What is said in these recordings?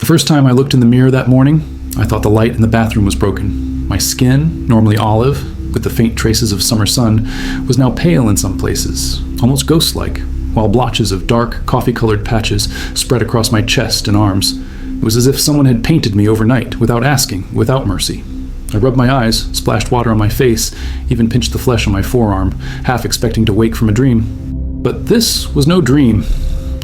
The first time I looked in the mirror that morning, I thought the light in the bathroom was broken. My skin, normally olive, with the faint traces of summer sun, was now pale in some places, almost ghost-like, while blotches of dark, coffee-colored patches spread across my chest and arms. It was as if someone had painted me overnight, without asking, without mercy. I rubbed my eyes, splashed water on my face, even pinched the flesh on my forearm, half expecting to wake from a dream. But this was no dream.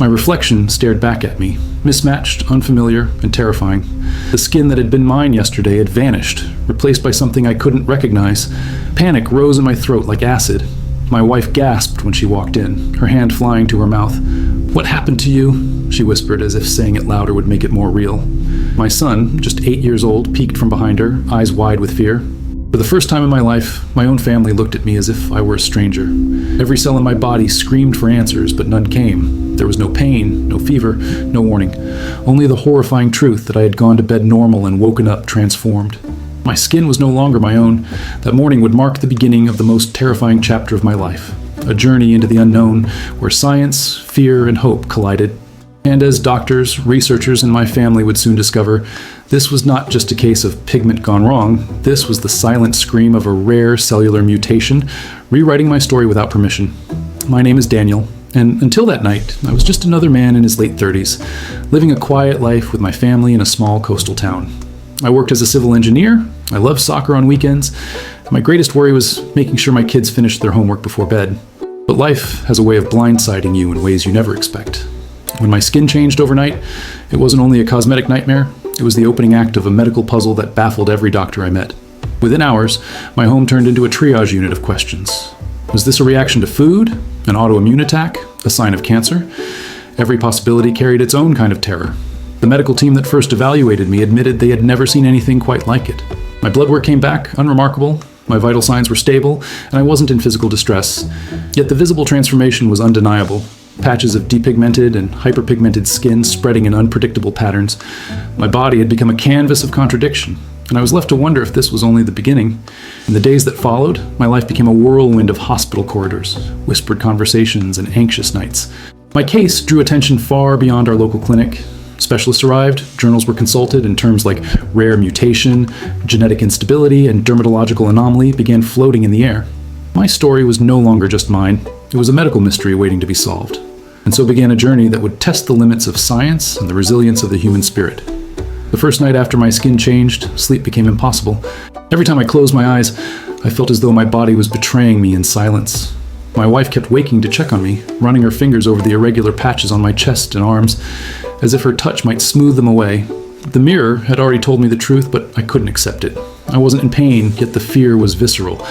My reflection stared back at me, mismatched, unfamiliar, and terrifying. The skin that had been mine yesterday had vanished, replaced by something I couldn't recognize. Panic rose in my throat like acid. My wife gasped when she walked in, her hand flying to her mouth. "What happened to you?" she whispered, as if saying it louder would make it more real. My son, just 8 years old, peeked from behind her, eyes wide with fear. For the first time in my life, my own family looked at me as if I were a stranger. Every cell in my body screamed for answers, but none came. There was no pain, no fever, no warning. Only the horrifying truth that I had gone to bed normal and woken up transformed. My skin was no longer my own. That morning would mark the beginning of the most terrifying chapter of my life. A journey into the unknown, where science, fear, and hope collided. And as doctors, researchers, and my family would soon discover, this was not just a case of pigment gone wrong. This was the silent scream of a rare cellular mutation, rewriting my story without permission. My name is Daniel, and until that night, I was just another man in his late 30s, living a quiet life with my family in a small coastal town. I worked as a civil engineer. I loved soccer on weekends. My greatest worry was making sure my kids finished their homework before bed. But life has a way of blindsiding you in ways you never expect. When my skin changed overnight, it wasn't only a cosmetic nightmare, it was the opening act of a medical puzzle that baffled every doctor I met. Within hours, my home turned into a triage unit of questions. Was this a reaction to food? An autoimmune attack? A sign of cancer? Every possibility carried its own kind of terror. The medical team that first evaluated me admitted they had never seen anything quite like it. My blood work came back unremarkable, my vital signs were stable, and I wasn't in physical distress. Yet the visible transformation was undeniable. Patches of depigmented and hyperpigmented skin spreading in unpredictable patterns. My body had become a canvas of contradiction, and I was left to wonder if this was only the beginning. In the days that followed, my life became a whirlwind of hospital corridors, whispered conversations, and anxious nights. My case drew attention far beyond our local clinic. Specialists arrived, journals were consulted, and terms like rare mutation, genetic instability, and dermatological anomaly began floating in the air. My story was no longer just mine. It was a medical mystery waiting to be solved. And so began a journey that would test the limits of science and the resilience of the human spirit. The first night after my skin changed, sleep became impossible. Every time I closed my eyes, I felt as though my body was betraying me in silence. My wife kept waking to check on me, running her fingers over the irregular patches on my chest and arms, as if her touch might smooth them away. The mirror had already told me the truth, but I couldn't accept it. I wasn't in pain, yet the fear was visceral.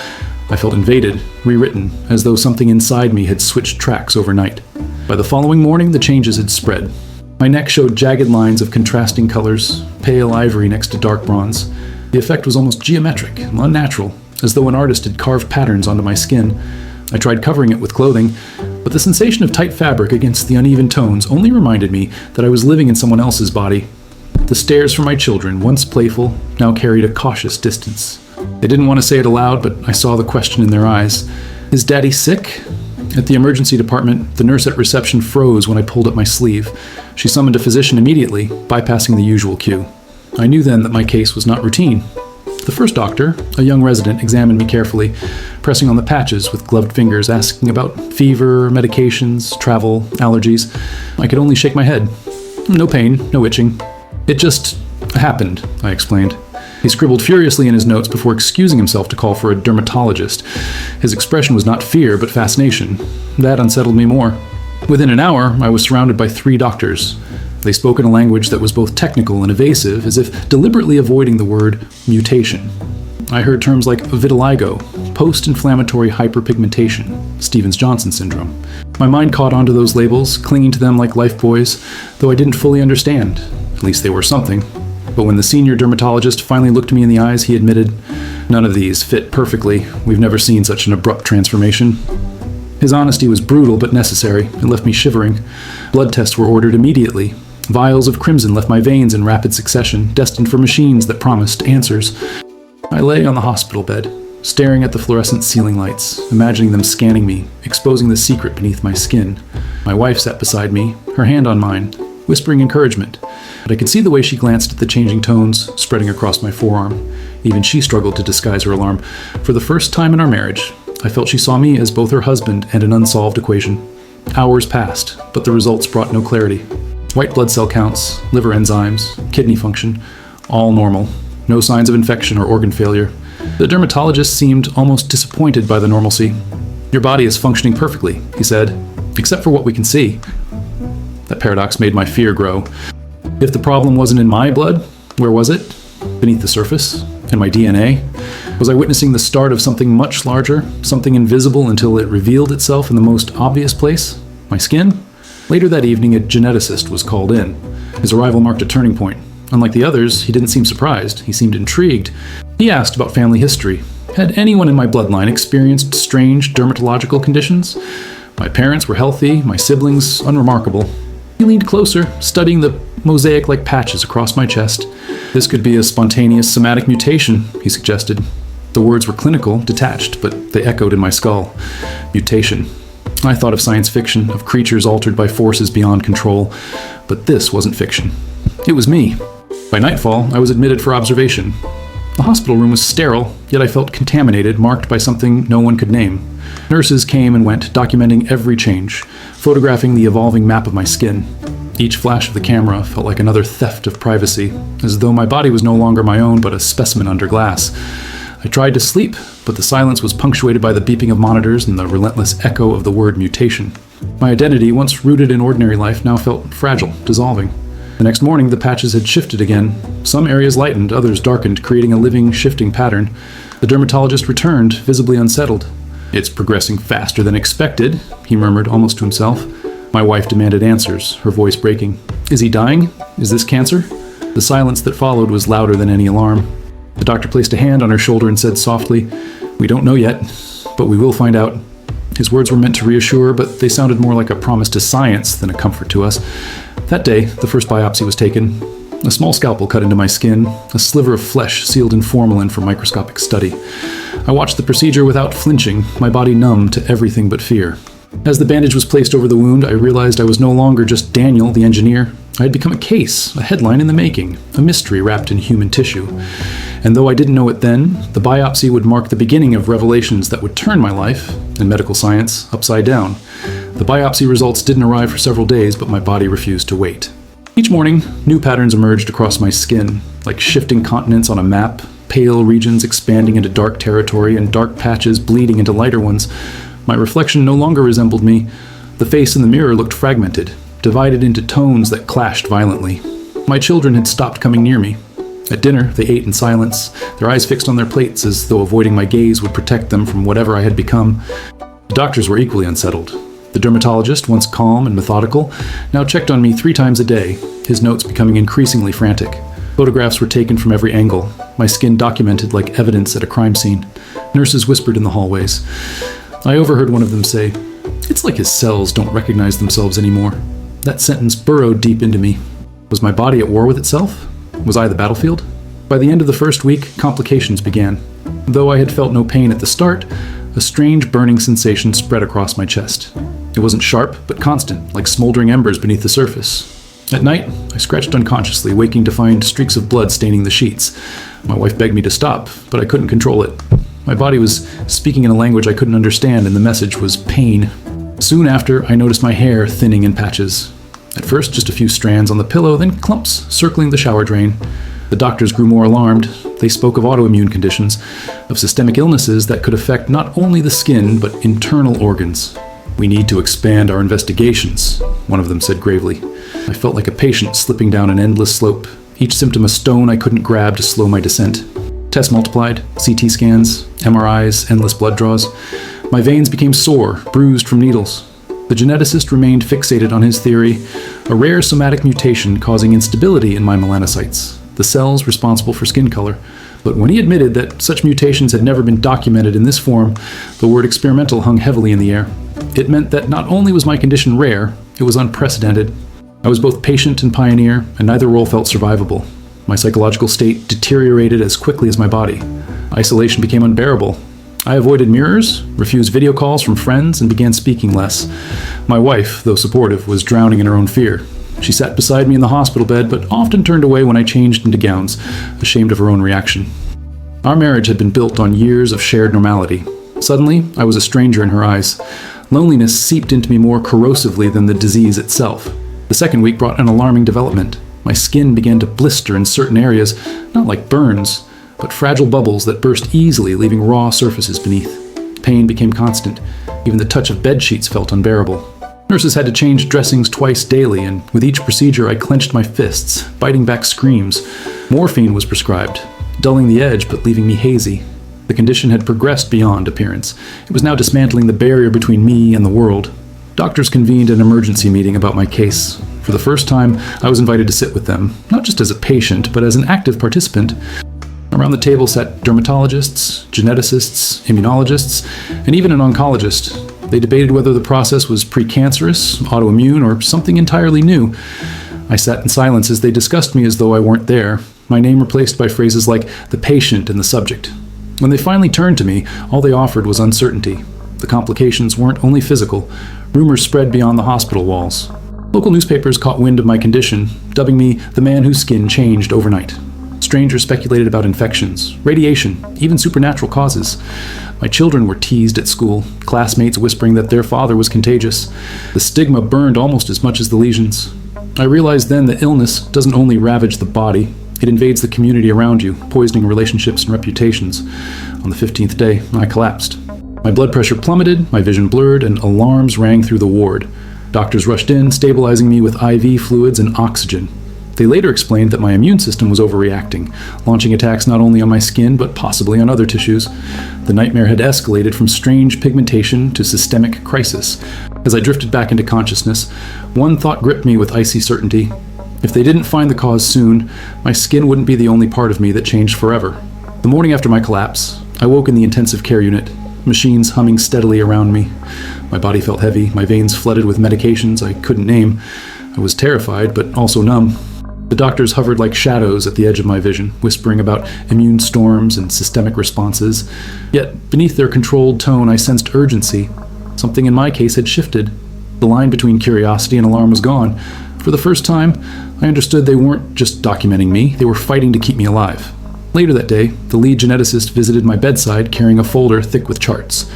I felt invaded, rewritten, as though something inside me had switched tracks overnight. By the following morning, the changes had spread. My neck showed jagged lines of contrasting colors, pale ivory next to dark bronze. The effect was almost geometric, unnatural, as though an artist had carved patterns onto my skin. I tried covering it with clothing, but the sensation of tight fabric against the uneven tones only reminded me that I was living in someone else's body. The stares from my children, once playful, now carried a cautious distance. They didn't want to say it aloud, but I saw the question in their eyes. "Is Daddy sick?" At the emergency department, the nurse at reception froze when I pulled up my sleeve. She summoned a physician immediately, bypassing the usual queue. I knew then that my case was not routine. The first doctor, a young resident, examined me carefully, pressing on the patches with gloved fingers, asking about fever, medications, travel, allergies. I could only shake my head. No pain, no itching. "It just happened," I explained. He scribbled furiously in his notes before excusing himself to call for a dermatologist. His expression was not fear, but fascination. That unsettled me more. Within an hour, I was surrounded by 3 doctors. They spoke in a language that was both technical and evasive, as if deliberately avoiding the word mutation. I heard terms like vitiligo, post-inflammatory hyperpigmentation, Stevens-Johnson syndrome. My mind caught onto those labels, clinging to them like lifebuoys, though I didn't fully understand. At least they were something. But when the senior dermatologist finally looked me in the eyes, he admitted, "None of these fit perfectly. We've never seen such an abrupt transformation." His honesty was brutal but necessary. It left me shivering. Blood tests were ordered immediately. Vials of crimson left my veins in rapid succession, destined for machines that promised answers. I lay on the hospital bed, staring at the fluorescent ceiling lights, imagining them scanning me, exposing the secret beneath my skin. My wife sat beside me, her hand on mine. whispering encouragement. But I could see the way she glanced at the changing tones spreading across my forearm. Even she struggled to disguise her alarm. For the first time in our marriage, I felt she saw me as both her husband and an unsolved equation. Hours passed, but the results brought no clarity. White blood cell counts, liver enzymes, kidney function, all normal. No signs of infection or organ failure. The dermatologist seemed almost disappointed by the normalcy. "Your body is functioning perfectly," he said, "except for what we can see." That paradox made my fear grow. If the problem wasn't in my blood, where was it? Beneath the surface? In my DNA? Was I witnessing the start of something much larger, something invisible until it revealed itself in the most obvious place? My skin? Later that evening, a geneticist was called in. His arrival marked a turning point. Unlike the others, he didn't seem surprised. He seemed intrigued. He asked about family history. Had anyone in my bloodline experienced strange dermatological conditions? My parents were healthy, my siblings unremarkable. He leaned closer, studying the mosaic-like patches across my chest. "This could be a spontaneous somatic mutation," he suggested. The words were clinical, detached, but they echoed in my skull. Mutation. I thought of science fiction, of creatures altered by forces beyond control. But this wasn't fiction. It was me. By nightfall, I was admitted for observation. The hospital room was sterile, yet I felt contaminated, marked by something no one could name. Nurses came and went, documenting every change, photographing the evolving map of my skin. Each flash of the camera felt like another theft of privacy, as though my body was no longer my own but a specimen under glass. I tried to sleep, but the silence was punctuated by the beeping of monitors and the relentless echo of the word mutation. My identity, once rooted in ordinary life, now felt fragile, dissolving. The next morning, the patches had shifted again. Some areas lightened, others darkened, creating a living, shifting pattern. The dermatologist returned, visibly unsettled. "It's progressing faster than expected," he murmured, almost to himself. My wife demanded answers, her voice breaking. "Is he dying? Is this cancer?" The silence that followed was louder than any alarm. The doctor placed a hand on her shoulder and said softly, "We don't know yet, but we will find out." His words were meant to reassure, but they sounded more like a promise to science than a comfort to us. That day, the first biopsy was taken. A small scalpel cut into my skin, a sliver of flesh sealed in formalin for microscopic study. I watched the procedure without flinching, my body numb to everything but fear. As the bandage was placed over the wound, I realized I was no longer just Daniel, the engineer. I had become a case, a headline in the making, a mystery wrapped in human tissue. And though I didn't know it then, the biopsy would mark the beginning of revelations that would turn my life, and medical science, upside down. The biopsy results didn't arrive for several days, but my body refused to wait. Each morning, new patterns emerged across my skin, like shifting continents on a map, pale regions expanding into dark territory and dark patches bleeding into lighter ones. My reflection no longer resembled me. The face in the mirror looked fragmented, divided into tones that clashed violently. My children had stopped coming near me. At dinner, they ate in silence, their eyes fixed on their plates as though avoiding my gaze would protect them from whatever I had become. The doctors were equally unsettled. The dermatologist, once calm and methodical, now checked on me 3 times a day, his notes becoming increasingly frantic. Photographs were taken from every angle, my skin documented like evidence at a crime scene. Nurses whispered in the hallways. I overheard one of them say, "It's like his cells don't recognize themselves anymore." That sentence burrowed deep into me. Was my body at war with itself? Was I the battlefield? By the end of the first week, complications began. Though I had felt no pain at the start, a strange burning sensation spread across my chest. It wasn't sharp, but constant, like smoldering embers beneath the surface. At night, I scratched unconsciously, waking to find streaks of blood staining the sheets. My wife begged me to stop, but I couldn't control it. My body was speaking in a language I couldn't understand, and the message was pain. Soon after, I noticed my hair thinning in patches. At first, just a few strands on the pillow, then clumps circling the shower drain. The doctors grew more alarmed. They spoke of autoimmune conditions, of systemic illnesses that could affect not only the skin, but internal organs. "We need to expand our investigations," one of them said gravely. I felt like a patient slipping down an endless slope, each symptom a stone I couldn't grab to slow my descent. Tests multiplied, CT scans, MRIs, endless blood draws. My veins became sore, bruised from needles. The geneticist remained fixated on his theory, a rare somatic mutation causing instability in my melanocytes, the cells responsible for skin color. But when he admitted that such mutations had never been documented in this form, the word experimental hung heavily in the air. It meant that not only was my condition rare, it was unprecedented. I was both patient and pioneer, and neither role felt survivable. My psychological state deteriorated as quickly as my body. Isolation became unbearable. I avoided mirrors, refused video calls from friends, and began speaking less. My wife, though supportive, was drowning in her own fear. She sat beside me in the hospital bed, but often turned away when I changed into gowns, ashamed of her own reaction. Our marriage had been built on years of shared normality. Suddenly, I was a stranger in her eyes. Loneliness seeped into me more corrosively than the disease itself. The second week brought an alarming development. My skin began to blister in certain areas, not like burns, but fragile bubbles that burst easily, leaving raw surfaces beneath. Pain became constant. Even the touch of bed sheets felt unbearable. Nurses had to change dressings twice daily, and with each procedure I clenched my fists, biting back screams. Morphine was prescribed, dulling the edge but leaving me hazy. The condition had progressed beyond appearance. It was now dismantling the barrier between me and the world. Doctors convened an emergency meeting about my case. For the first time, I was invited to sit with them, not just as a patient, but as an active participant. Around the table sat dermatologists, geneticists, immunologists, and even an oncologist. They debated whether the process was precancerous, autoimmune, or something entirely new. I sat in silence as they discussed me as though I weren't there, my name replaced by phrases like the patient and the subject. When they finally turned to me, all they offered was uncertainty. The complications weren't only physical. Rumors spread beyond the hospital walls. Local newspapers caught wind of my condition, dubbing me the man whose skin changed overnight. Strangers speculated about infections, radiation, even supernatural causes. My children were teased at school, classmates whispering that their father was contagious. The stigma burned almost as much as the lesions. I realized then that illness doesn't only ravage the body, it invades the community around you, poisoning relationships and reputations. On the 15th day, I collapsed. My blood pressure plummeted, my vision blurred, and alarms rang through the ward. Doctors rushed in, stabilizing me with IV fluids and oxygen. They later explained that my immune system was overreacting, launching attacks not only on my skin, but possibly on other tissues. The nightmare had escalated from strange pigmentation to systemic crisis. As I drifted back into consciousness, one thought gripped me with icy certainty. If they didn't find the cause soon, my skin wouldn't be the only part of me that changed forever. The morning after my collapse, I woke in the intensive care unit, machines humming steadily around me. My body felt heavy, my veins flooded with medications I couldn't name. I was terrified, but also numb. The doctors hovered like shadows at the edge of my vision, whispering about immune storms and systemic responses. Yet, beneath their controlled tone, I sensed urgency. Something in my case had shifted. The line between curiosity and alarm was gone. For the first time, I understood they weren't just documenting me, they were fighting to keep me alive. Later that day, the lead geneticist visited my bedside carrying a folder thick with charts.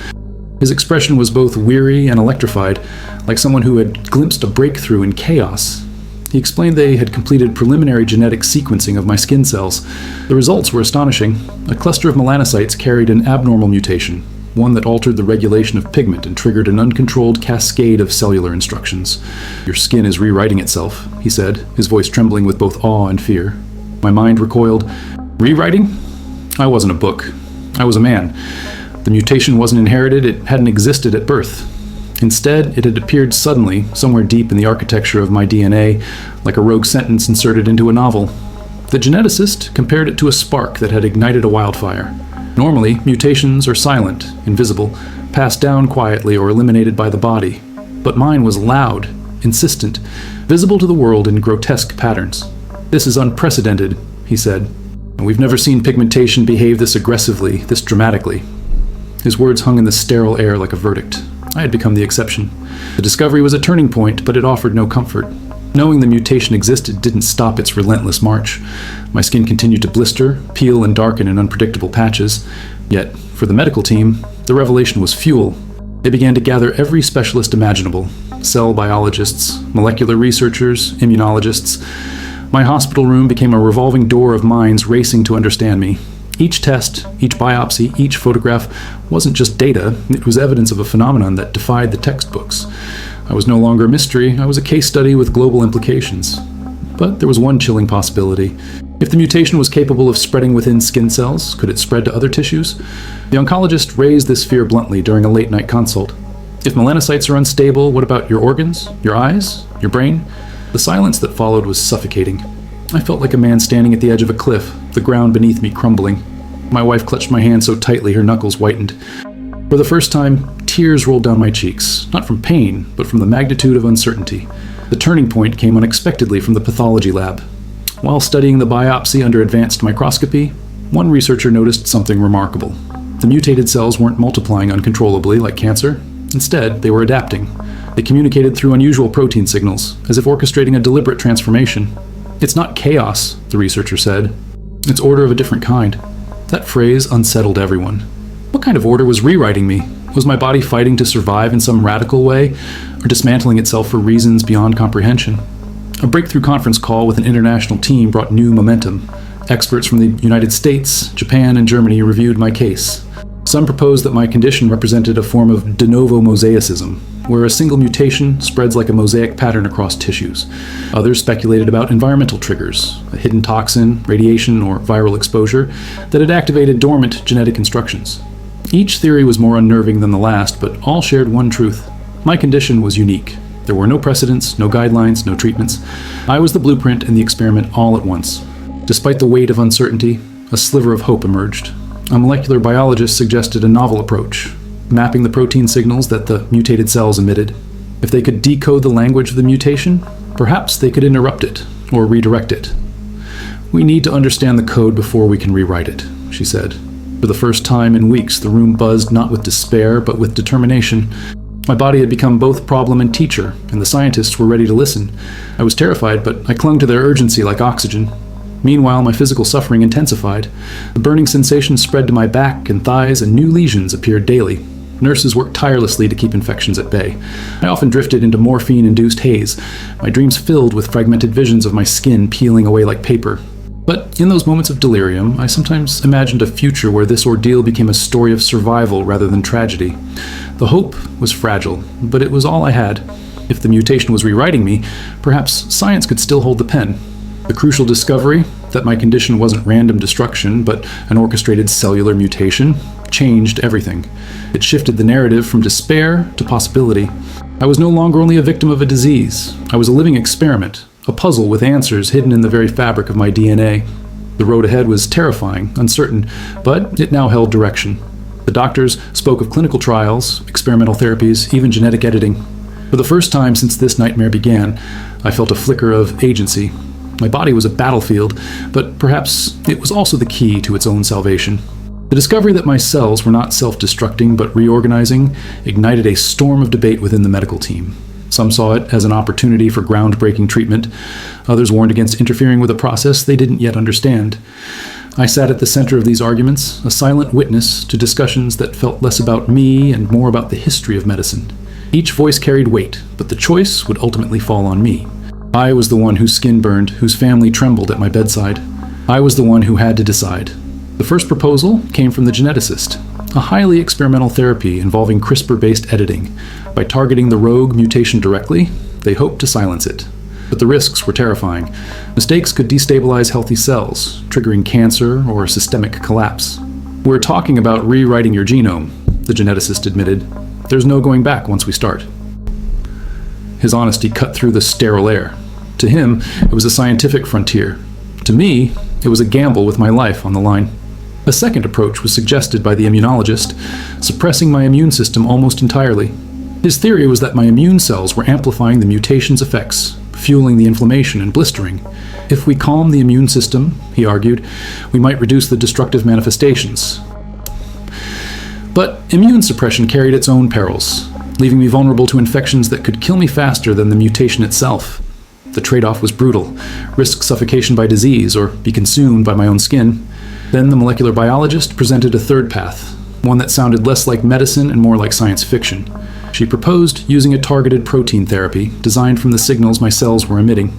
His expression was both weary and electrified, like someone who had glimpsed a breakthrough in chaos. He explained they had completed preliminary genetic sequencing of my skin cells. The results were astonishing. A cluster of melanocytes carried an abnormal mutation, one that altered the regulation of pigment and triggered an uncontrolled cascade of cellular instructions. "Your skin is rewriting itself," he said, his voice trembling with both awe and fear. My mind recoiled. Rewriting? I wasn't a book. I was a man. The mutation wasn't inherited, it hadn't existed at birth. Instead, it had appeared suddenly, somewhere deep in the architecture of my DNA, like a rogue sentence inserted into a novel. The geneticist compared it to a spark that had ignited a wildfire. Normally, mutations are silent, invisible, passed down quietly or eliminated by the body. But mine was loud, insistent, visible to the world in grotesque patterns. "This is unprecedented," he said. "We've never seen pigmentation behave this aggressively, this dramatically." His words hung in the sterile air like a verdict. I had become the exception. The discovery was a turning point, but it offered no comfort. Knowing the mutation existed didn't stop its relentless march. My skin continued to blister, peel, and darken in unpredictable patches. Yet, for the medical team, the revelation was fuel. They began to gather every specialist imaginable: cell biologists, molecular researchers, immunologists. My hospital room became a revolving door of minds racing to understand me. Each test, each biopsy, each photograph wasn't just data, it was evidence of a phenomenon that defied the textbooks. I was no longer a mystery, I was a case study with global implications. But there was one chilling possibility. If the mutation was capable of spreading within skin cells, could it spread to other tissues? The oncologist raised this fear bluntly during a late-night consult. If melanocytes are unstable, what about your organs, your eyes, your brain? The silence that followed was suffocating. I felt like a man standing at the edge of a cliff, the ground beneath me crumbling. My wife clutched my hand so tightly her knuckles whitened. For the first time, tears rolled down my cheeks, not from pain, but from the magnitude of uncertainty. The turning point came unexpectedly from the pathology lab. While studying the biopsy under advanced microscopy, one researcher noticed something remarkable. The mutated cells weren't multiplying uncontrollably like cancer. Instead, they were adapting. They communicated through unusual protein signals, as if orchestrating a deliberate transformation. It's not chaos, the researcher said. It's order of a different kind. That phrase unsettled everyone. What kind of order was rewriting me? Was my body fighting to survive in some radical way, or dismantling itself for reasons beyond comprehension? A breakthrough conference call with an international team brought new momentum. Experts from the United States, Japan, and Germany reviewed my case. Some proposed that my condition represented a form of de novo mosaicism, where a single mutation spreads like a mosaic pattern across tissues. Others speculated about environmental triggers, a hidden toxin, radiation, or viral exposure that had activated dormant genetic instructions. Each theory was more unnerving than the last, but all shared one truth. My condition was unique. There were no precedents, no guidelines, no treatments. I was the blueprint and the experiment all at once. Despite the weight of uncertainty, a sliver of hope emerged. A molecular biologist suggested a novel approach, mapping the protein signals that the mutated cells emitted. If they could decode the language of the mutation, perhaps they could interrupt it or redirect it. We need to understand the code before we can rewrite it, she said. For the first time in weeks, the room buzzed not with despair, but with determination. My body had become both problem and teacher, and the scientists were ready to listen. I was terrified, but I clung to their urgency like oxygen. Meanwhile, my physical suffering intensified. The burning sensation spread to my back and thighs, and new lesions appeared daily. Nurses worked tirelessly to keep infections at bay. I often drifted into morphine-induced haze, my dreams filled with fragmented visions of my skin peeling away like paper. But in those moments of delirium, I sometimes imagined a future where this ordeal became a story of survival rather than tragedy. The hope was fragile, but it was all I had. If the mutation was rewriting me, perhaps science could still hold the pen. The crucial discovery, that my condition wasn't random destruction, but an orchestrated cellular mutation, changed everything. It shifted the narrative from despair to possibility. I was no longer only a victim of a disease. I was a living experiment, a puzzle with answers hidden in the very fabric of my DNA. The road ahead was terrifying, uncertain, but it now held direction. The doctors spoke of clinical trials, experimental therapies, even genetic editing. For the first time since this nightmare began, I felt a flicker of agency. My body was a battlefield, but perhaps it was also the key to its own salvation. The discovery that my cells were not self-destructing but reorganizing ignited a storm of debate within the medical team. Some saw it as an opportunity for groundbreaking treatment. Others warned against interfering with a process they didn't yet understand. I sat at the center of these arguments, a silent witness to discussions that felt less about me and more about the history of medicine. Each voice carried weight, but the choice would ultimately fall on me. I was the one whose skin burned, whose family trembled at my bedside. I was the one who had to decide. The first proposal came from the geneticist, a highly experimental therapy involving CRISPR-based editing. By targeting the rogue mutation directly, they hoped to silence it. But the risks were terrifying. Mistakes could destabilize healthy cells, triggering cancer or systemic collapse. "We're talking about rewriting your genome," the geneticist admitted. "There's no going back once we start." His honesty cut through the sterile air. To him, it was a scientific frontier. To me, it was a gamble with my life on the line. A second approach was suggested by the immunologist, suppressing my immune system almost entirely. His theory was that my immune cells were amplifying the mutation's effects, fueling the inflammation and blistering. If we calm the immune system, he argued, we might reduce the destructive manifestations. But immune suppression carried its own perils, leaving me vulnerable to infections that could kill me faster than the mutation itself. The trade-off was brutal: risk suffocation by disease or be consumed by my own skin. Then the molecular biologist presented a third path, one that sounded less like medicine and more like science fiction. She proposed using a targeted protein therapy designed from the signals my cells were emitting.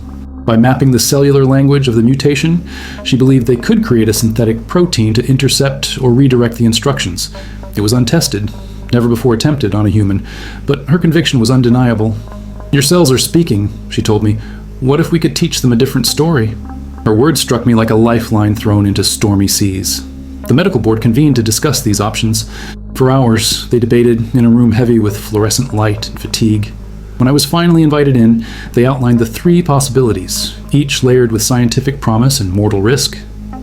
By mapping the cellular language of the mutation, she believed they could create a synthetic protein to intercept or redirect the instructions. It was untested, never before attempted on a human, but her conviction was undeniable. "Your cells are speaking," she told me. "What if we could teach them a different story?" Her words struck me like a lifeline thrown into stormy seas. The medical board convened to discuss these options. For hours, they debated in a room heavy with fluorescent light and fatigue. When I was finally invited in, they outlined the 3 possibilities, each layered with scientific promise and mortal risk.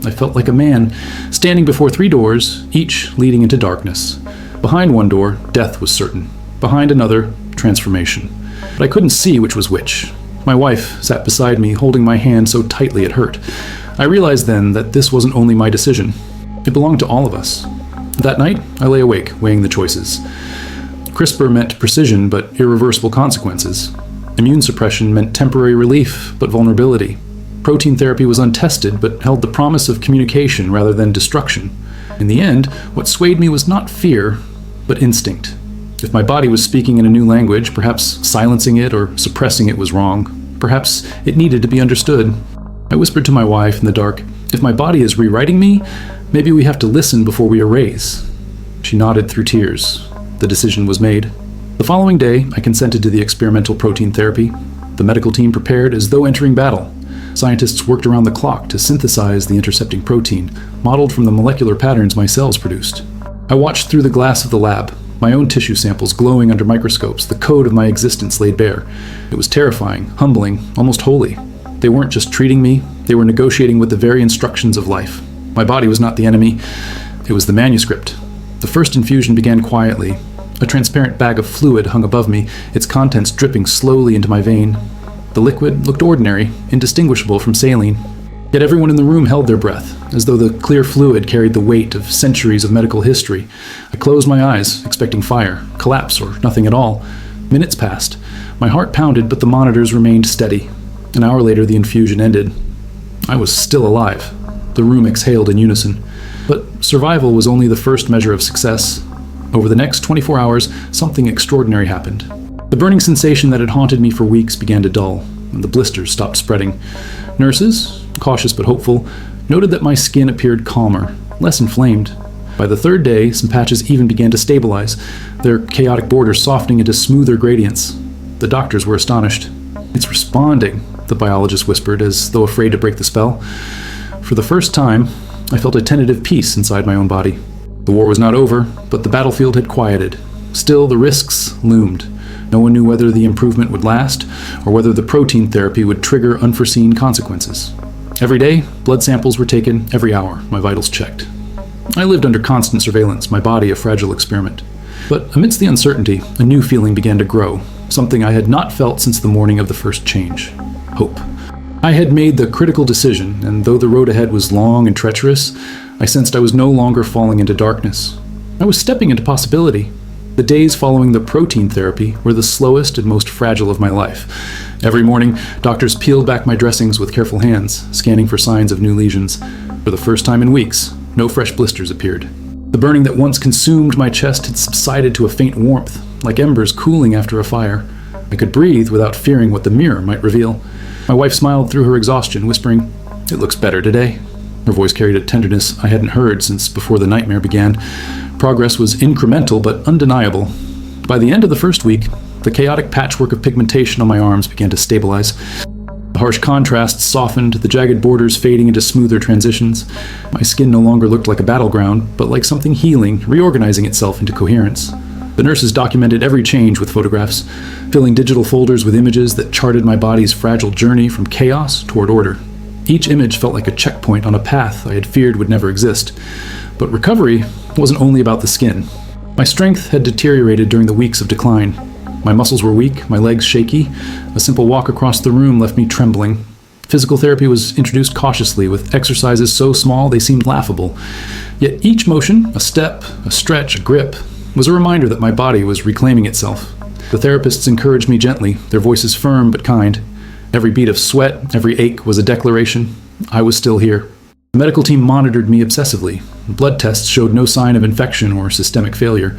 I felt like a man, standing before 3 doors, each leading into darkness. Behind one door, death was certain. Behind another, transformation. But I couldn't see which was which. My wife sat beside me, holding my hand so tightly it hurt. I realized then that this wasn't only my decision. It belonged to all of us. That night, I lay awake, weighing the choices. CRISPR meant precision but irreversible consequences. Immune suppression meant temporary relief but vulnerability. Protein therapy was untested but held the promise of communication rather than destruction. In the end, what swayed me was not fear, but instinct. If my body was speaking in a new language, perhaps silencing it or suppressing it was wrong. Perhaps it needed to be understood. I whispered to my wife in the dark, "If my body is rewriting me, maybe we have to listen before we erase." She nodded through tears. The decision was made. The following day, I consented to the experimental protein therapy. The medical team prepared as though entering battle. Scientists worked around the clock to synthesize the intercepting protein, modeled from the molecular patterns my cells produced. I watched through the glass of the lab, my own tissue samples glowing under microscopes, the code of my existence laid bare. It was terrifying, humbling, almost holy. They weren't just treating me, they were negotiating with the very instructions of life. My body was not the enemy, it was the manuscript. The first infusion began quietly. A transparent bag of fluid hung above me, its contents dripping slowly into my vein. The liquid looked ordinary, indistinguishable from saline. Yet everyone in the room held their breath, as though the clear fluid carried the weight of centuries of medical history. I closed my eyes, expecting fire, collapse, or nothing at all. Minutes passed. My heart pounded, but the monitors remained steady. An hour later, the infusion ended. I was still alive. The room exhaled in unison. But survival was only the first measure of success. Over the next 24 hours, something extraordinary happened. The burning sensation that had haunted me for weeks began to dull, and the blisters stopped spreading. Nurses, cautious but hopeful, noted that my skin appeared calmer, less inflamed. By the third day, some patches even began to stabilize, their chaotic borders softening into smoother gradients. The doctors were astonished. "It's responding," the biologist whispered, as though afraid to break the spell. For the first time, I felt a tentative peace inside my own body. The war was not over, but the battlefield had quieted. Still, the risks loomed. No one knew whether the improvement would last, or whether the protein therapy would trigger unforeseen consequences. Every day, blood samples were taken. Every hour, my vitals checked. I lived under constant surveillance, my body a fragile experiment. But amidst the uncertainty, a new feeling began to grow, something I had not felt since the morning of the first change: hope. I had made the critical decision, and though the road ahead was long and treacherous, I sensed I was no longer falling into darkness. I was stepping into possibility. The days following the protein therapy were the slowest and most fragile of my life. Every morning, doctors peeled back my dressings with careful hands, scanning for signs of new lesions. For the first time in weeks, no fresh blisters appeared. The burning that once consumed my chest had subsided to a faint warmth, like embers cooling after a fire. I could breathe without fearing what the mirror might reveal. My wife smiled through her exhaustion, whispering, "It looks better today." Her voice carried a tenderness I hadn't heard since before the nightmare began. Progress was incremental but undeniable. By the end of the first week, the chaotic patchwork of pigmentation on my arms began to stabilize. The harsh contrasts softened, the jagged borders fading into smoother transitions. My skin no longer looked like a battleground, but like something healing, reorganizing itself into coherence. The nurses documented every change with photographs, filling digital folders with images that charted my body's fragile journey from chaos toward order. Each image felt like a checkpoint on a path I had feared would never exist. But recovery wasn't only about the skin. My strength had deteriorated during the weeks of decline. My muscles were weak, my legs shaky. A simple walk across the room left me trembling. Physical therapy was introduced cautiously, with exercises so small they seemed laughable. Yet each motion, a step, a stretch, a grip, was a reminder that my body was reclaiming itself. The therapists encouraged me gently, their voices firm but kind. Every beat of sweat, every ache was a declaration. I was still here. The medical team monitored me obsessively. Blood tests showed no sign of infection or systemic failure.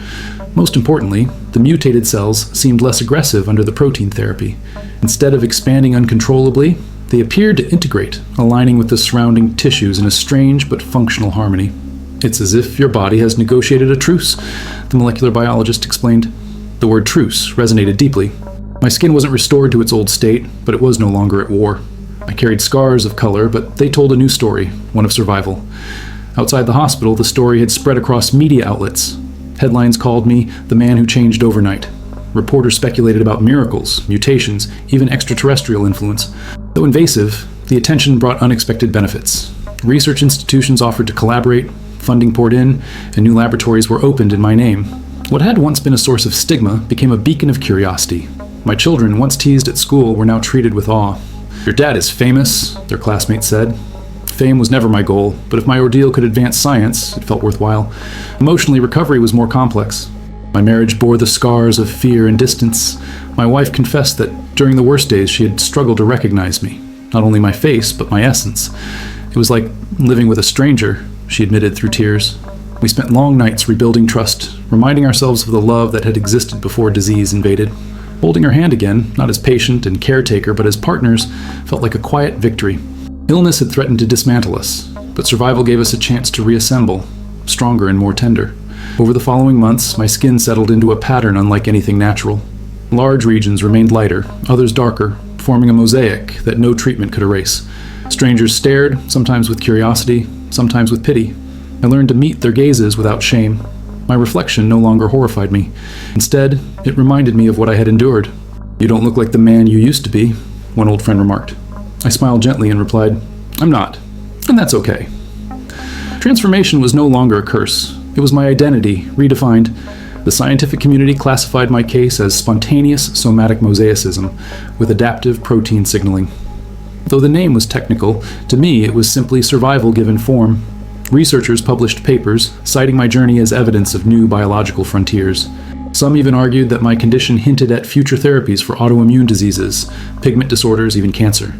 Most importantly, the mutated cells seemed less aggressive under the protein therapy. Instead of expanding uncontrollably, they appeared to integrate, aligning with the surrounding tissues in a strange but functional harmony. "It's as if your body has negotiated a truce," the molecular biologist explained. The word truce resonated deeply. My skin wasn't restored to its old state, but it was no longer at war. I carried scars of color, but they told a new story, one of survival. Outside the hospital, the story had spread across media outlets. Headlines called me the man who changed overnight. Reporters speculated about miracles, mutations, even extraterrestrial influence. Though invasive, the attention brought unexpected benefits. Research institutions offered to collaborate, funding poured in, and new laboratories were opened in my name. What had once been a source of stigma became a beacon of curiosity. My children, once teased at school, were now treated with awe. "Your dad is famous," their classmates said. Fame was never my goal, but if my ordeal could advance science, it felt worthwhile. Emotionally, recovery was more complex. My marriage bore the scars of fear and distance. My wife confessed that during the worst days she had struggled to recognize me, not only my face, but my essence. It was like living with a stranger, she admitted through tears. We spent long nights rebuilding trust, reminding ourselves of the love that had existed before disease invaded. Holding her hand again, not as patient and caretaker, but as partners, felt like a quiet victory. Illness had threatened to dismantle us, but survival gave us a chance to reassemble, stronger and more tender. Over the following months, my skin settled into a pattern unlike anything natural. Large regions remained lighter, others darker, forming a mosaic that no treatment could erase. Strangers stared, sometimes with curiosity, sometimes with pity. I learned to meet their gazes without shame. My reflection no longer horrified me. Instead, it reminded me of what I had endured. "You don't look like the man you used to be," one old friend remarked. I smiled gently and replied, "I'm not, and that's okay." Transformation was no longer a curse. It was my identity, redefined. The scientific community classified my case as spontaneous somatic mosaicism with adaptive protein signaling. Though the name was technical, to me it was simply survival given form. Researchers published papers citing my journey as evidence of new biological frontiers. Some even argued that my condition hinted at future therapies for autoimmune diseases, pigment disorders, even cancer.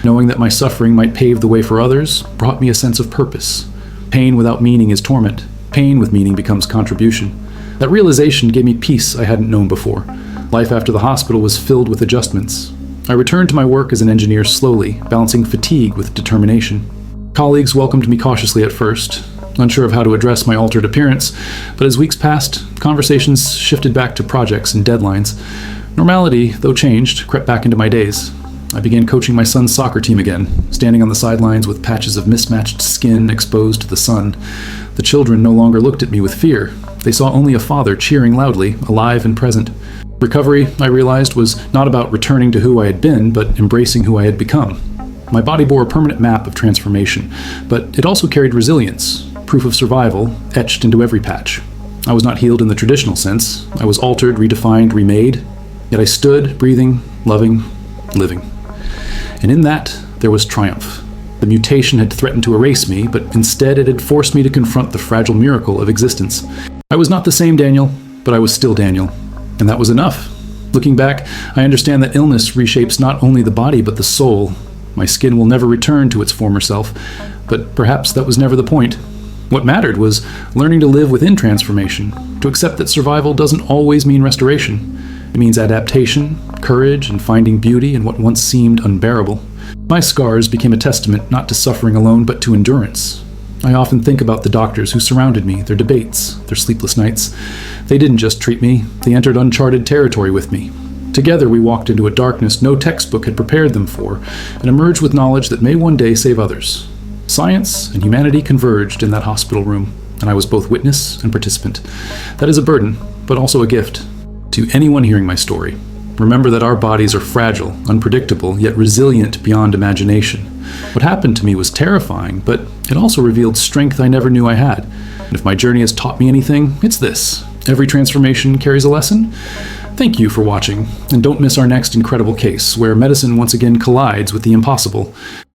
Knowing that my suffering might pave the way for others brought me a sense of purpose. Pain without meaning is torment. Pain with meaning becomes contribution. That realization gave me peace I hadn't known before. Life after the hospital was filled with adjustments. I returned to my work as an engineer slowly, balancing fatigue with determination. Colleagues welcomed me cautiously at first, unsure of how to address my altered appearance, but as weeks passed, conversations shifted back to projects and deadlines. Normality, though changed, crept back into my days. I began coaching my son's soccer team again, standing on the sidelines with patches of mismatched skin exposed to the sun. The children no longer looked at me with fear. They saw only a father cheering loudly, alive and present. Recovery, I realized, was not about returning to who I had been, but embracing who I had become. My body bore a permanent map of transformation, but it also carried resilience, proof of survival, etched into every patch. I was not healed in the traditional sense. I was altered, redefined, remade. Yet I stood, breathing, loving, living. And in that, there was triumph. The mutation had threatened to erase me, but instead it had forced me to confront the fragile miracle of existence. I was not the same Daniel, but I was still Daniel. And that was enough. Looking back, I understand that illness reshapes not only the body, but the soul. My skin will never return to its former self, but perhaps that was never the point. What mattered was learning to live within transformation, to accept that survival doesn't always mean restoration. It means adaptation, courage, and finding beauty in what once seemed unbearable. My scars became a testament not to suffering alone, but to endurance. I often think about the doctors who surrounded me, their debates, their sleepless nights. They didn't just treat me, they entered uncharted territory with me. Together we walked into a darkness no textbook had prepared them for, and emerged with knowledge that may one day save others. Science and humanity converged in that hospital room, and I was both witness and participant. That is a burden, but also a gift. To anyone hearing my story, remember that our bodies are fragile, unpredictable, yet resilient beyond imagination. What happened to me was terrifying, but it also revealed strength I never knew I had. And if my journey has taught me anything, it's this: every transformation carries a lesson. Thank you for watching, and don't miss our next incredible case, where medicine once again collides with the impossible.